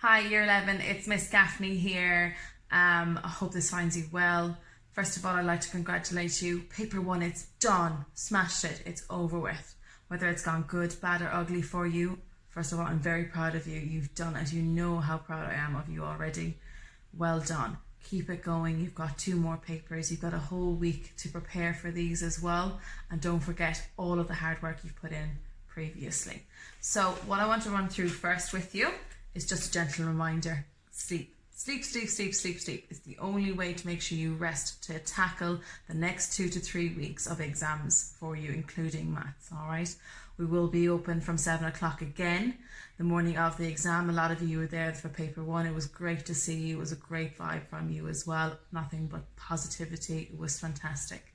Hi, Year 11, it's Miss Gaffney here. I hope this finds you well. First of all, I'd like to congratulate you. Paper 1, it's done. Smashed it. It's over with. Whether it's gone good, bad or ugly for you, first of all, I'm very proud of you. You've done it. You know how proud I am of you already. Well done. Keep it going. You've got 2 more papers. You've got a whole week to prepare for these as well. And don't forget all of the hard work you've put in previously. So what I want to run through first with you is just a gentle reminder. Sleep. Sleep, sleep, sleep, sleep, sleep. It's the only way to make sure you rest to tackle the next 2 to 3 weeks of exams for you, including maths, all right? We will be open from 7 o'clock again, the morning of the exam. A lot of you were there for paper 1. It was great to see you. It was a great vibe from you as well. Nothing but positivity. It was fantastic.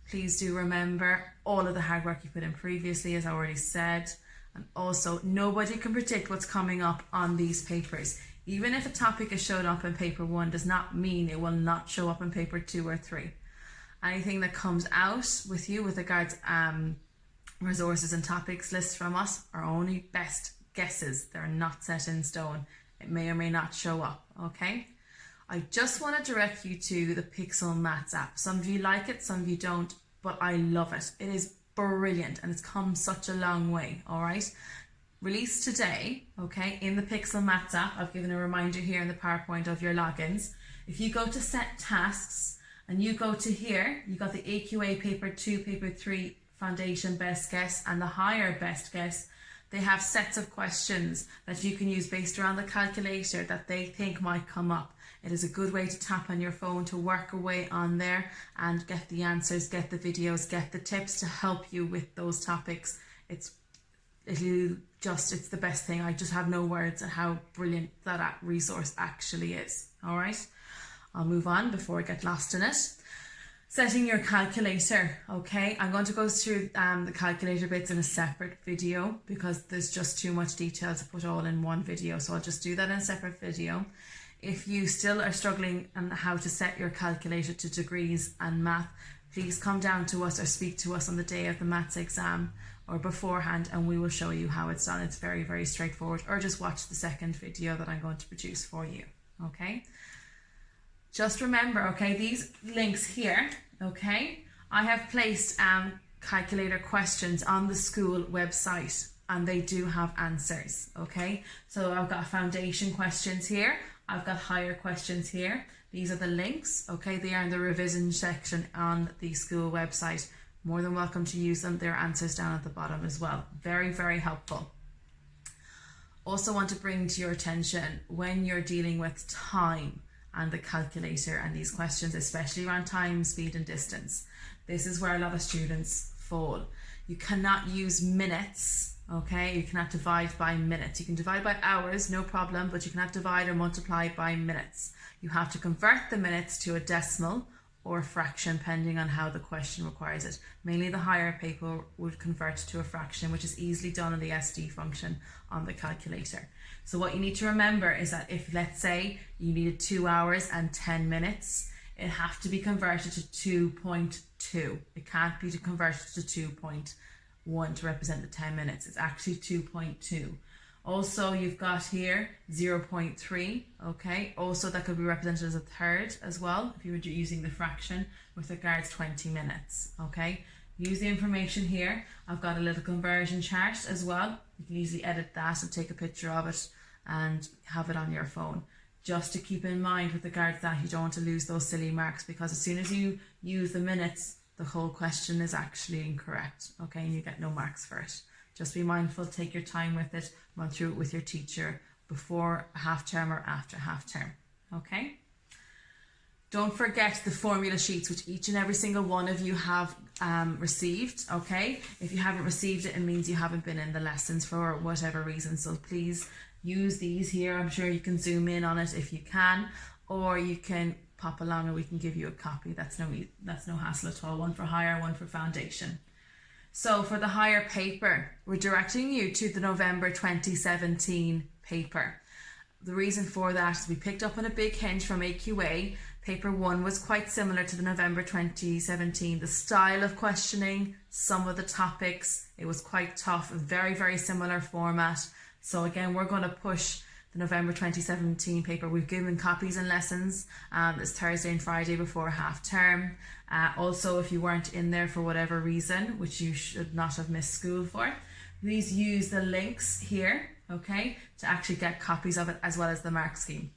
Please do remember all of the hard work you put in previously, as I already said. And also, nobody can predict what's coming up on these papers. Even if a topic is showed up in paper 1 does not mean it will not show up in paper 2 or 3. Anything that comes out with you with regards resources and topics lists from us are only best guesses. They're not set in stone. It may or may not show up, okay? I just want to direct you to the Pixel Maths app. Some of you like it, some of you don't, but I love it. It is brilliant and it's come such a long way, all right? Released today, okay, in the Pixel Maths app. I've given a reminder here in the PowerPoint of your logins. If you go to set tasks and you go to here, you got the AQA paper 2, paper 3, foundation best guess and the higher best guess. They have sets of questions that you can use based around the calculator that they think might come up. It is a good way to tap on your phone to work away on there and get the answers, get the videos, get the tips to help you with those topics. It's the best thing. I just have no words at how brilliant that resource actually is. All right, I'll move on before I get lost in it. Setting your calculator, okay? I'm going to go through the calculator bits in a separate video because there's just too much detail to put all in one video. So I'll just do that in a separate video. If you still are struggling on how to set your calculator to degrees and math, please come down to us or speak to us on the day of the maths exam or beforehand and we will show you how it's done. It's very, very straightforward, or just watch the second video that I'm going to produce for you, okay? Just remember, okay, these links here, okay, I have placed calculator questions on the school website and they do have answers, okay? So I've got foundation questions here, I've got higher questions here. These are the links, okay? They are in the revision section on the school website. More than welcome to use them. There are answers down at the bottom as well. Very, very helpful. Also want to bring to your attention when you're dealing with time and the calculator and these questions, especially around time, speed and distance. This is where a lot of students fall. You cannot use minutes, okay? You cannot divide by minutes. You can divide by hours, no problem, but you cannot divide or multiply by minutes. You have to convert the minutes to a decimal or a fraction, depending on how the question requires it. Mainly the higher paper would convert to a fraction, which is easily done in the SD function on the calculator. So what you need to remember is that if, let's say, you needed 2 hours and 10 minutes, it has to be converted to 2.2. It can't be converted to 2.1 to represent the 10 minutes. It's actually 2.2. Also, you've got here 0.3, okay? Also, that could be represented as a third as well, if you were using the fraction with regards 20 minutes, okay? Use the information here. I've got a little conversion chart as well. You can easily edit that and take a picture of it and have it on your phone. Just to keep in mind with regards to that, you don't want to lose those silly marks because as soon as you use the minutes, the whole question is actually incorrect, okay? And you get no marks for it. Just be mindful, take your time with it, run through it with your teacher before half term or after half term, okay? Don't forget the formula sheets, which each and every single one of you have received, okay? If you haven't received it, it means you haven't been in the lessons for whatever reason. So please use these here. I'm sure you can zoom in on it if you can, or you can pop along and we can give you a copy. That's no hassle at all. One for higher, one for foundation. So for the higher paper, we're directing you to the November 2017 paper. The reason for that is we picked up on a big hint from AQA. Paper 1 was quite similar to the November 2017. The style of questioning, some of the topics, it was quite tough, a very, very similar format. So again, we're going to push the November 2017 paper. We've given copies and lessons this Thursday and Friday before half term. Also, if you weren't in there for whatever reason, which you should not have missed school for, please use the links here, okay, to actually get copies of it as well as the mark scheme.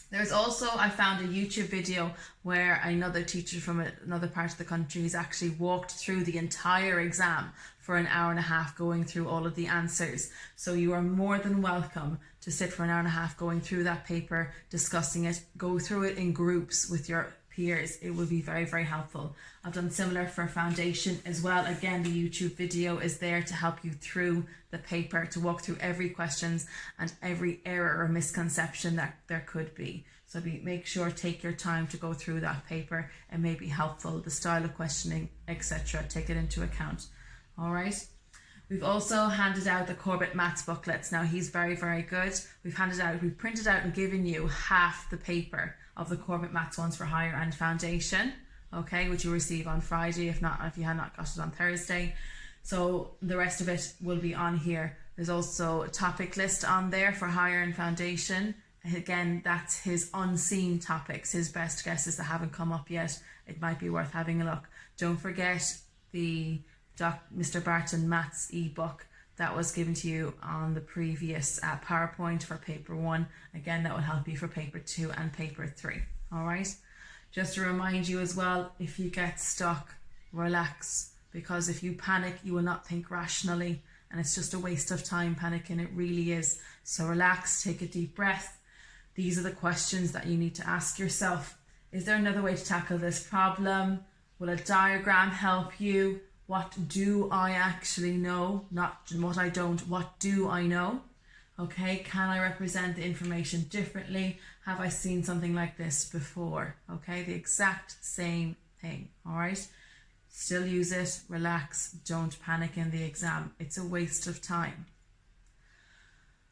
There's also, I found a YouTube video where another teacher from another part of the country has actually walked through the entire exam for an hour and a half going through all of the answers. So you are more than welcome to sit for an hour and a half going through that paper, discussing it, go through it in groups with your peers. It will be very, very helpful. I've done similar for foundation as well. Again, the YouTube video is there to help you through the paper, to walk through every questions and every error or misconception that there could be. So make sure, take your time to go through that paper. It may be helpful, the style of questioning, etc. Take it into account. All right. We've also handed out the Corbett Maths booklets. Now he's very, very good. We've printed out and given you half the paper of the Corbett Maths ones for higher and foundation, okay, which you receive on Friday, if you had not got it on Thursday. So the rest of it will be on here. There's also a topic list on there for higher and foundation. Again, that's his unseen topics, his best guesses that haven't come up yet. It might be worth having a look. Don't forget the Mr. Barton Maths ebook that was given to you on the previous PowerPoint for paper 1. Again, that will help you for paper 2 and paper 3. All right. Just to remind you as well, if you get stuck, relax, because if you panic, you will not think rationally, and it's just a waste of time panicking. It really is. So relax, take a deep breath. These are the questions that you need to ask yourself. Is there another way to tackle this problem? Will a diagram help you? What do I actually know? Not what I don't, what do I know? Okay, can I represent the information differently? Have I seen something like this before? Okay, the exact same thing, all right? Still use it, relax, don't panic in the exam. It's a waste of time.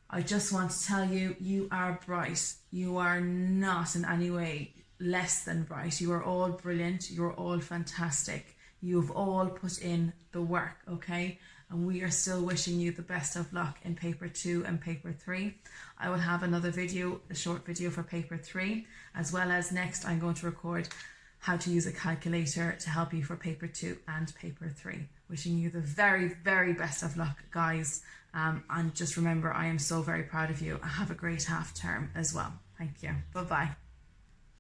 I just want to tell you, you are bright. You are not in any way less than bright. You are all brilliant. You're all fantastic. You've all put in the work, okay? And we are still wishing you the best of luck in paper 2 and paper 3. I will have another video, a short video for paper 3, as well as next I'm going to record how to use a calculator to help you for paper 2 and paper 3. Wishing you the very, very best of luck, guys. And just remember, I am so very proud of you. Have a great half term as well. Thank you. Bye-bye.